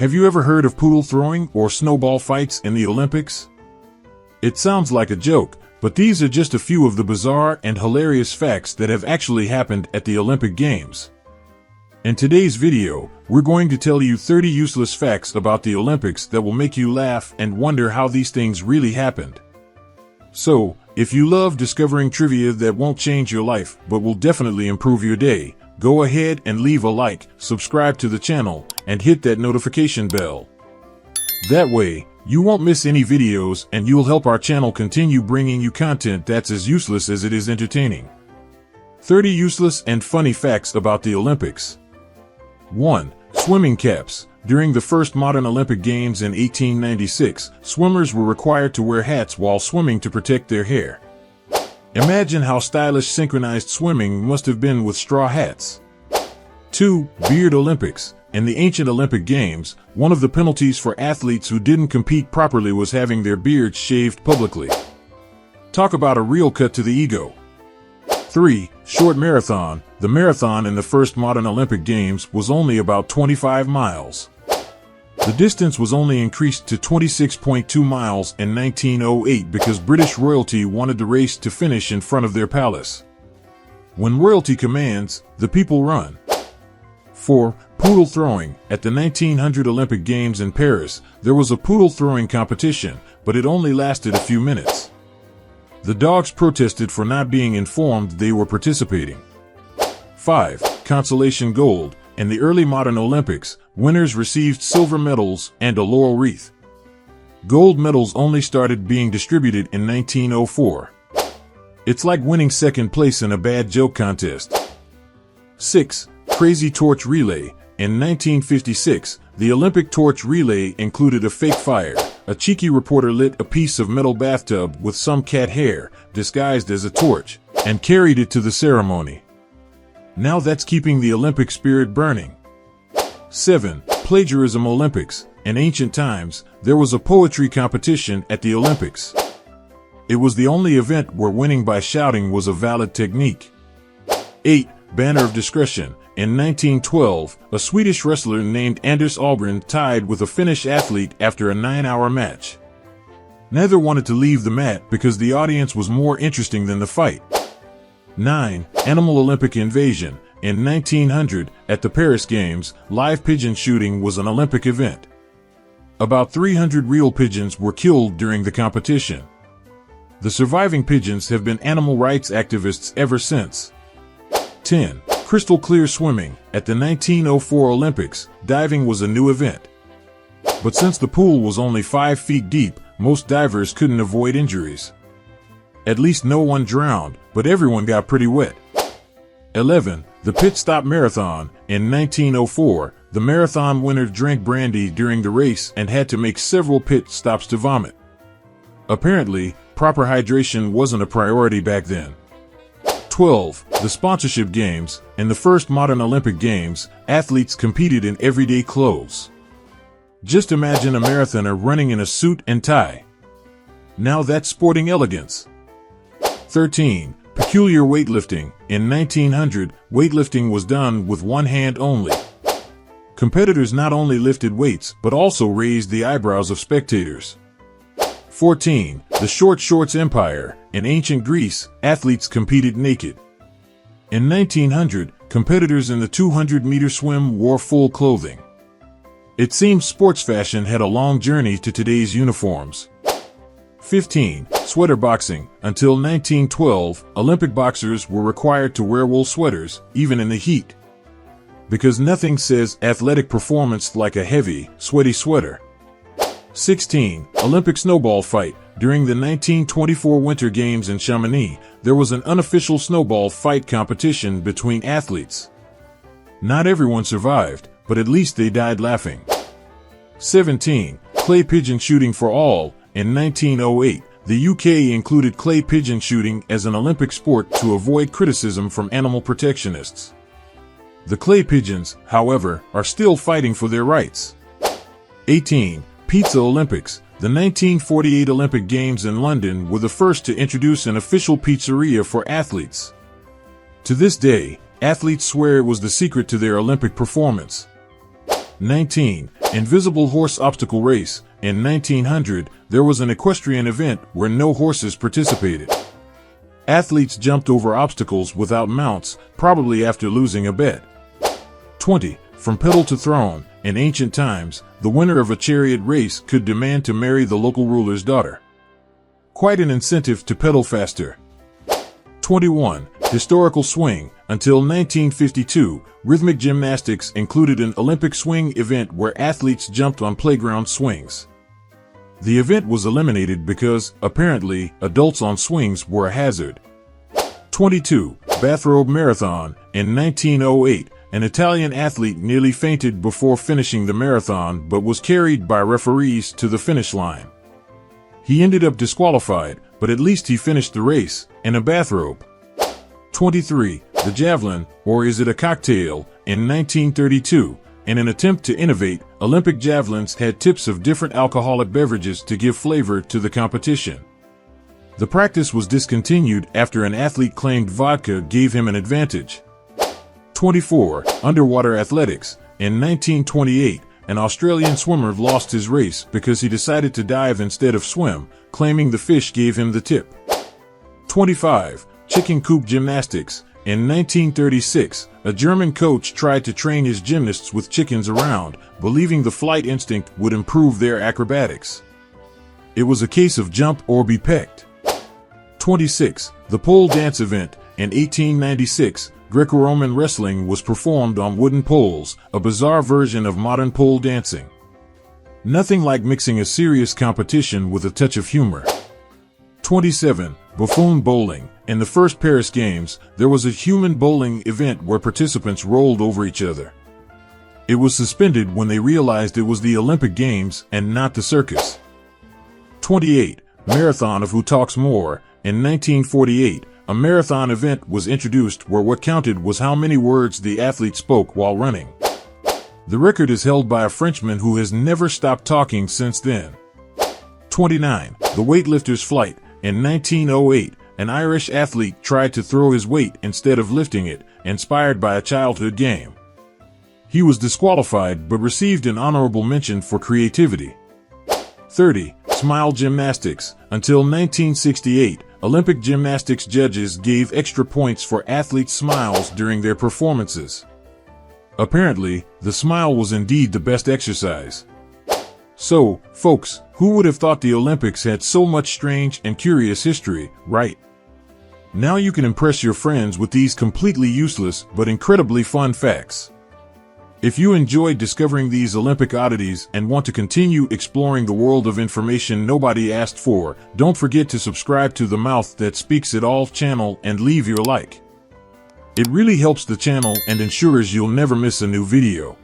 Have you ever heard of poodle throwing or snowball fights in the Olympics? It sounds like a joke, but these are just a few of the bizarre and hilarious facts that have actually happened at the Olympic Games. In today's video, we're going to tell you 30 useless facts about the Olympics that will make you laugh and wonder how these things really happened. So, if you love discovering trivia that won't change your life but will definitely improve your day, go ahead and leave a like, subscribe to the channel, and hit that notification bell. That way, you won't miss any videos and you'll help our channel continue bringing you content that's as useless as it is entertaining. 30 useless and funny facts about the Olympics. 1. Swimming caps. During the first modern Olympic Games in 1896, swimmers were required to wear hats while swimming to protect their hair. Imagine how stylish synchronized swimming must have been with straw hats. 2. Beard Olympics. In the ancient Olympic Games, one of the penalties for athletes who didn't compete properly was having their beards shaved publicly. Talk about a real cut to the ego. 3. Short marathon. The marathon in the first modern Olympic Games was only about 25 miles. The distance was only increased to 26.2 miles in 1908 because British royalty wanted the race to finish in front of their palace. When royalty commands, the people run. 4. Poodle throwing. At the 1900 Olympic Games in Paris, there was a poodle throwing competition, but it only lasted a few minutes. The dogs protested for not being informed they were participating. 5. Consolation gold. In the early modern Olympics, winners received silver medals and a laurel wreath. Gold medals only started being distributed in 1904. It's like winning second place in a bad joke contest. 6. Crazy torch relay. In 1956, the Olympic torch relay included a fake fire. A cheeky reporter lit a piece of metal bathtub with some cat hair, disguised as a torch, and carried it to the ceremony. Now that's keeping the Olympic spirit burning. 7. Plagiarism Olympics. In ancient times, there was a poetry competition at the Olympics. It was the only event where winning by shouting was a valid technique. 8. Banner of discretion. In 1912, a Swedish wrestler named Anders Ahlgren tied with a Finnish athlete after a 9-hour match. Neither wanted to leave the mat because the audience was more interesting than the fight. 9. Animal Olympic invasion. In 1900, at the Paris Games, live pigeon shooting was an Olympic event. About 300 real pigeons were killed during the competition. The surviving pigeons have been animal rights activists ever since. 10. Crystal clear swimming. At the 1904 Olympics, diving was a new event. But since the pool was only 5 feet deep, most divers couldn't avoid injuries. At least no one drowned, but everyone got pretty wet. 11. The pit stop marathon. In 1904, the marathon winner drank brandy during the race and had to make several pit stops to vomit. Apparently, proper hydration wasn't a priority back then. 12. The sponsorship games. In the first modern Olympic Games, athletes competed in everyday clothes. Just imagine a marathoner running in a suit and tie. Now that's sporting elegance. 13. Peculiar weightlifting. In 1900, weightlifting was done with one hand only. Competitors not only lifted weights, but also raised the eyebrows of spectators. 14. The short shorts empire. In ancient Greece, athletes competed naked. In 1900, competitors in the 200-meter swim wore full clothing. It seems sports fashion had a long journey to today's uniforms. 15. Sweater boxing. Until 1912, Olympic boxers were required to wear wool sweaters, even in the heat. Because nothing says athletic performance like a heavy, sweaty sweater. 16. Olympic snowball fight. During the 1924 Winter Games in Chamonix, there was an unofficial snowball fight competition between athletes. Not everyone survived, but at least they died laughing. 17. Clay pigeon shooting for all. In 1908, the UK included clay pigeon shooting as an Olympic sport to avoid criticism from animal protectionists. The clay pigeons, however, are still fighting for their rights. 18. Pizza Olympics. The 1948 Olympic Games in London were the first to introduce an official pizzeria for athletes. To this day, athletes swear it was the secret to their Olympic performance. 19. Invisible horse obstacle race. In 1900, there was an equestrian event where no horses participated. Athletes jumped over obstacles without mounts, probably after losing a bet. 20. From pedal to throne. In ancient times, the winner of a chariot race could demand to marry the local ruler's daughter. Quite an incentive to pedal faster. 21. Historical swing. Until 1952, rhythmic gymnastics included an Olympic swing event where athletes jumped on playground swings. The event was eliminated because, apparently, adults on swings were a hazard. 22. Bathrobe marathon. In 1908, an Italian athlete nearly fainted before finishing the marathon but was carried by referees to the finish line. He ended up disqualified, but at least he finished the race in a bathrobe. 23. The javelin, or is it a cocktail? In 1932, in an attempt to innovate, Olympic javelins had tips of different alcoholic beverages to give flavor to the competition. The practice was discontinued after an athlete claimed vodka gave him an advantage. 24. Underwater athletics. In 1928, an Australian swimmer lost his race because he decided to dive instead of swim, claiming the fish gave him the tip. 25. Chicken coop gymnastics. In 1936, a German coach tried to train his gymnasts with chickens around, believing the flight instinct would improve their acrobatics. It was a case of jump or be pecked. 26. The pole dance event. In 1896, Greco-Roman wrestling was performed on wooden poles, a bizarre version of modern pole dancing. Nothing like mixing a serious competition with a touch of humor. 27. Buffoon bowling. In the first Paris Games, there was a human bowling event where participants rolled over each other. It was suspended when they realized it was the Olympic Games and not the circus. 28. Marathon of Who Talks More. In 1948, a marathon event was introduced where what counted was how many words the athlete spoke while running. The record is held by a Frenchman who has never stopped talking since then. 29. The weightlifter's flight. In 1908, an Irish athlete tried to throw his weight instead of lifting it, inspired by a childhood game. He was disqualified but received an honorable mention for creativity. 30. Smile gymnastics. Until 1968, Olympic gymnastics judges gave extra points for athletes' smiles during their performances. Apparently, the smile was indeed the best exercise. So, folks, who would have thought the Olympics had so much strange and curious history, right? Now you can impress your friends with these completely useless but incredibly fun facts. If you enjoyed discovering these Olympic oddities and want to continue exploring the world of information nobody asked for, don't forget to subscribe to the Mouth That Speaks It All channel and leave your like. It really helps the channel and ensures you'll never miss a new video.